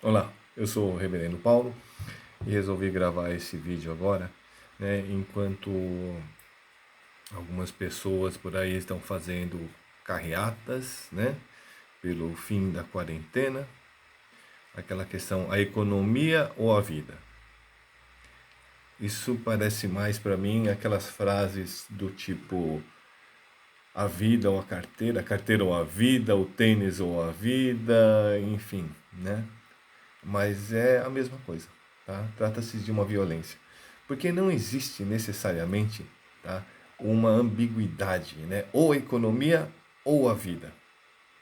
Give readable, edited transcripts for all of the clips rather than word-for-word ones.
Olá, eu sou o Reverendo Paulo e resolvi gravar esse vídeo agora, né, enquanto algumas pessoas por aí estão fazendo carreatas, né, pelo fim da quarentena, aquela questão, a economia ou a vida? Isso parece mais para mim aquelas frases do tipo a vida ou a carteira ou a vida, o tênis ou a vida, enfim, né? Mas é a mesma coisa, tá? Trata-se de uma violência. Porque não existe necessariamente, tá, uma ambiguidade, né? Ou a economia ou a vida.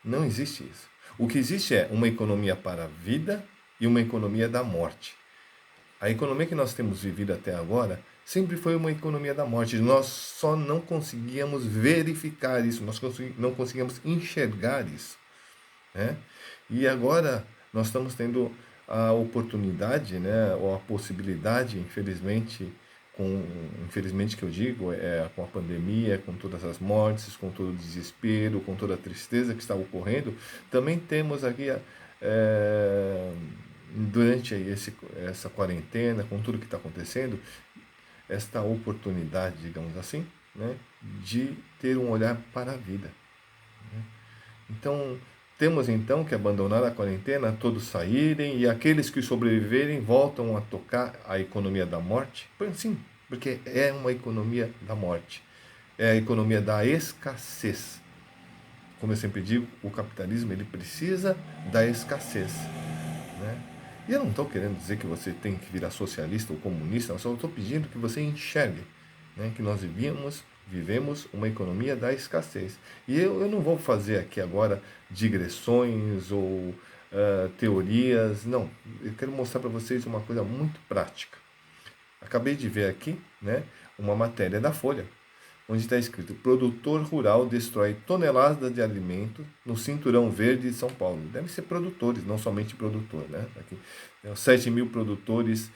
Não existe isso. O que existe é uma economia para a vida e uma economia da morte. A economia que nós temos vivido até agora sempre foi uma economia da morte. Nós só não conseguíamos verificar isso, não conseguíamos enxergar isso, né? E agora nós estamos tendo a oportunidade, né, ou a possibilidade, infelizmente que eu digo, com a pandemia, com todas as mortes, com todo o desespero, com toda a tristeza que está ocorrendo, também temos aqui, é, durante essa quarentena, com tudo que está acontecendo, esta oportunidade, digamos assim, né, de ter um olhar para a vida. Então, temos então que abandonar a quarentena, todos saírem e aqueles que sobreviverem voltam a tocar a economia da morte? Sim, porque é uma economia da morte. É a economia da escassez. Como eu sempre digo, o capitalismo ele precisa da escassez, né? E eu não estou querendo dizer que você tem que virar socialista ou comunista, eu só estou pedindo que você enxergue, né, que nós vivemos uma economia da escassez. E eu não vou fazer aqui agora digressões ou teorias, não. Eu quero mostrar para vocês uma coisa muito prática. Acabei de ver aqui, né, uma matéria da Folha, onde está escrito: produtor rural destrói toneladas de alimento no cinturão verde de São Paulo. Devem ser produtores, não somente produtor, né? Aqui, 7 mil produtores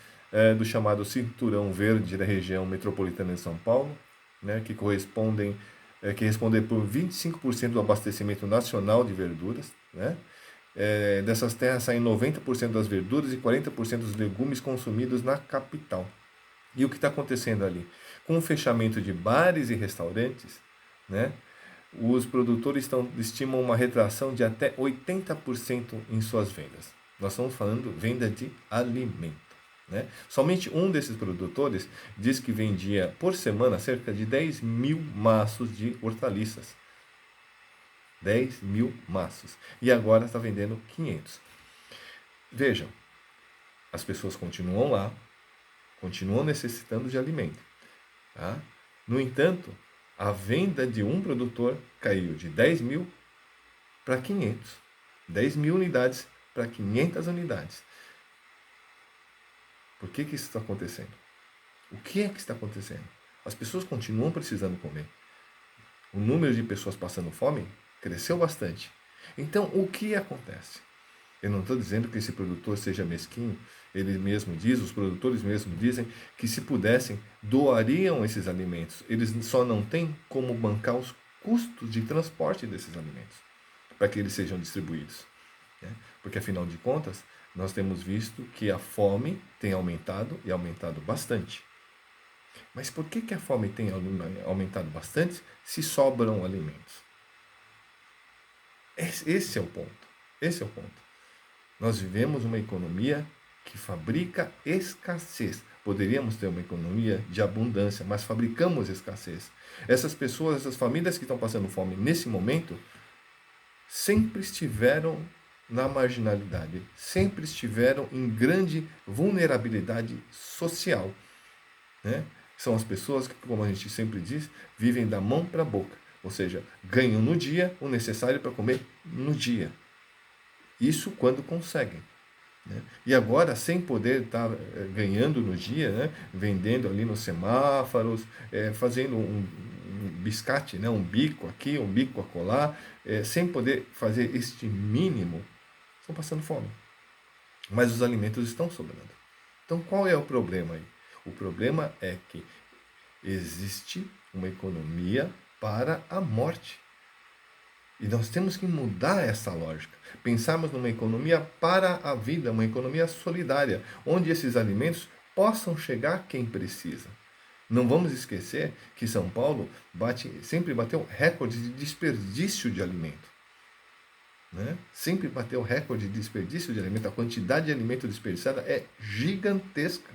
do chamado cinturão verde da região metropolitana de São Paulo, né, que respondem por 25% do abastecimento nacional de verduras, né? Dessas terras saem 90% das verduras e 40% dos legumes consumidos na capital. E o que está acontecendo ali? Com o fechamento de bares e restaurantes, né, os produtores estimam uma retração de até 80% em suas vendas. Nós estamos falando venda de alimento. Né? Somente um desses produtores diz que vendia por semana cerca de 10 mil maços de hortaliças. 10 mil maços. E agora está vendendo 500. Vejam, as pessoas continuam lá, continuam necessitando de alimento. Tá? No entanto, a venda de um produtor caiu de 10 mil para 500. 10 mil unidades para 500 unidades. Por que isso está acontecendo? O que é que está acontecendo? As pessoas continuam precisando comer. O número de pessoas passando fome cresceu bastante. Então, o que acontece? Eu não estou dizendo que esse produtor seja mesquinho. Ele mesmo diz, os produtores mesmo dizem que se pudessem, doariam esses alimentos. Eles só não têm como bancar os custos de transporte desses alimentos para que eles sejam distribuídos, né? Porque afinal de contas, nós temos visto que a fome tem aumentado e aumentado bastante. Mas por que a fome tem aumentado bastante se sobram alimentos? Esse é o ponto. Esse é o ponto. Nós vivemos uma economia que fabrica escassez. Poderíamos ter uma economia de abundância, mas fabricamos escassez. Essas pessoas, essas famílias que estão passando fome nesse momento, sempre estiveram na marginalidade, sempre estiveram em grande vulnerabilidade social, né? São as pessoas que, como a gente sempre diz, vivem da mão para a boca, ou seja, ganham no dia o necessário para comer no dia. Isso quando conseguem. Né? E agora, sem poder estar ganhando no dia, né? Vendendo ali nos semáforos, fazendo um biscate, né? Um bico aqui, um bico acolá, sem poder fazer este mínimo, estão passando fome. Mas os alimentos estão sobrando. Então, qual é o problema aí? O problema é que existe uma economia para a morte. E nós temos que mudar essa lógica. Pensarmos numa economia para a vida, uma economia solidária, onde esses alimentos possam chegar a quem precisa. Não vamos esquecer que São Paulo sempre bateu recorde de desperdício de alimento. Né? Sempre bateu recorde de desperdício de alimento. A quantidade de alimento desperdiçada é gigantesca.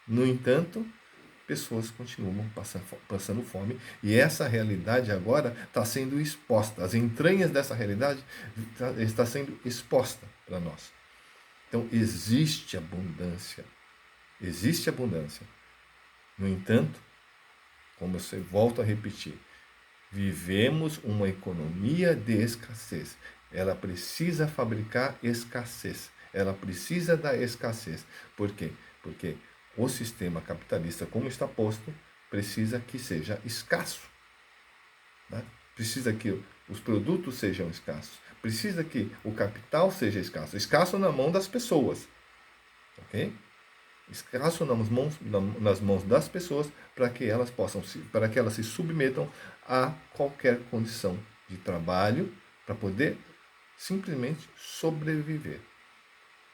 No entanto, pessoas continuam passando fome e essa realidade agora está sendo exposta. As entranhas dessa realidade está sendo exposta para nós. Então, existe abundância. Existe abundância. No entanto, como eu volto a repetir, vivemos uma economia de escassez. Ela precisa fabricar escassez. Ela precisa da escassez. Por quê? Porque o sistema capitalista, como está posto, precisa que seja escasso. Né? Precisa que os produtos sejam escassos. Precisa que o capital seja escasso. Escasso na mão das pessoas. Ok? Escasso nas mãos das pessoas para que elas se submetam a qualquer condição de trabalho para poder simplesmente sobreviver.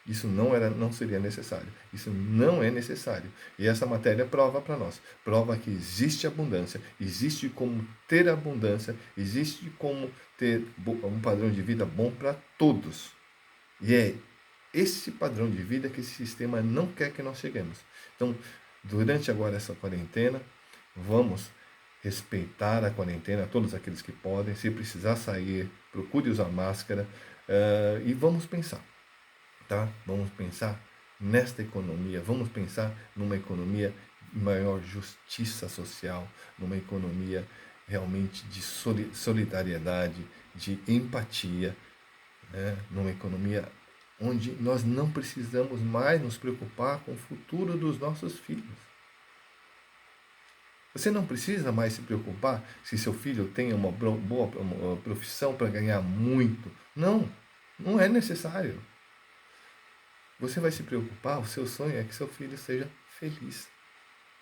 Isso não seria necessário. Isso não é necessário. E essa matéria prova para nós. Prova que existe abundância. Existe como ter abundância. Existe como ter um padrão de vida bom para todos. E é esse padrão de vida que esse sistema não quer que nós cheguemos. Então, durante agora essa quarentena, vamos respeitar a quarentena, todos aqueles que podem. Se precisar sair, procure usar máscara e vamos pensar. Tá? Vamos pensar nesta economia, vamos pensar numa economia de maior justiça social, numa economia realmente de solidariedade, de empatia, né? Numa economia onde nós não precisamos mais nos preocupar com o futuro dos nossos filhos. Você não precisa mais se preocupar se seu filho tem uma boa profissão para ganhar muito. Não, não é necessário. Você vai se preocupar, o seu sonho é que seu filho seja feliz.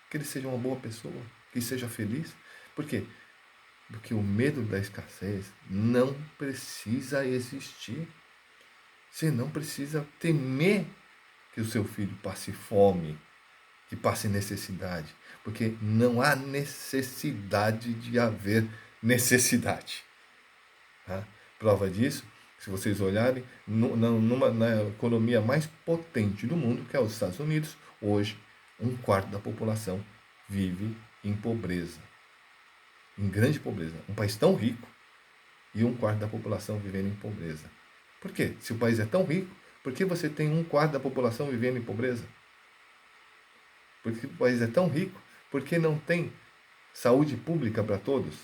Que ele seja uma boa pessoa, que seja feliz. Por quê? Porque o medo da escassez não precisa existir. Você não precisa temer que o seu filho passe fome, que passe necessidade. Porque não há necessidade de haver necessidade. Tá? Prova disso, se vocês olharem, na economia mais potente do mundo, que é os Estados Unidos, hoje, 1/4 da população vive em pobreza. Em grande pobreza. Um país tão rico e 1/4 da população vivendo em pobreza. Por quê? Se o país é tão rico, por que você tem 1/4 da população vivendo em pobreza? Porque o país é tão rico, por que não tem saúde pública para todos?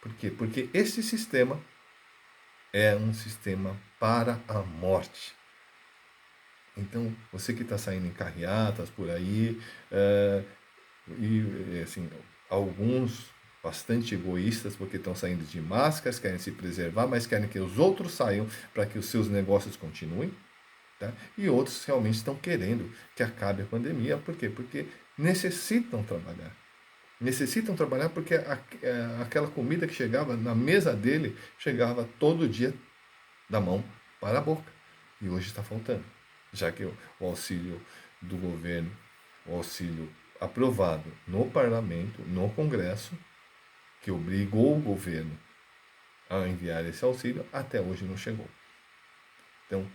Por quê? Porque esse sistema é um sistema para a morte. Então, você que está saindo em carreatas por aí, e assim, alguns bastante egoístas, porque estão saindo de máscaras, querem se preservar, mas querem que os outros saiam para que os seus negócios continuem. Tá? E outros realmente estão querendo que acabe a pandemia. Por quê? Porque necessitam trabalhar. Necessitam trabalhar porque aquela comida que chegava na mesa dele chegava todo dia da mão para a boca. E hoje está faltando. Já que o auxílio do governo, o auxílio aprovado no parlamento, no Congresso, que obrigou o governo a enviar esse auxílio, até hoje não chegou. Então,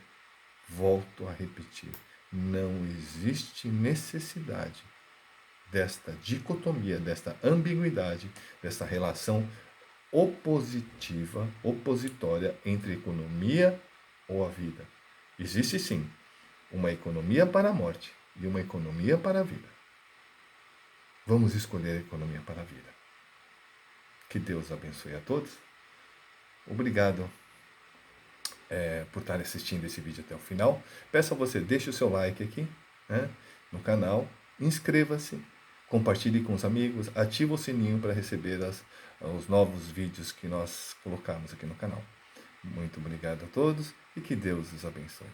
volto a repetir, não existe necessidade desta dicotomia, desta ambiguidade, dessa relação opositória entre economia ou a vida. Existe sim uma economia para a morte e uma economia para a vida. Vamos escolher a economia para a vida. Que Deus abençoe a todos. Obrigado por estar assistindo esse vídeo até o final. Peço a você, deixe o seu like aqui, né, no canal, inscreva-se, compartilhe com os amigos, ative o sininho para receber os novos vídeos que nós colocamos aqui no canal. Muito obrigado a todos e que Deus os abençoe.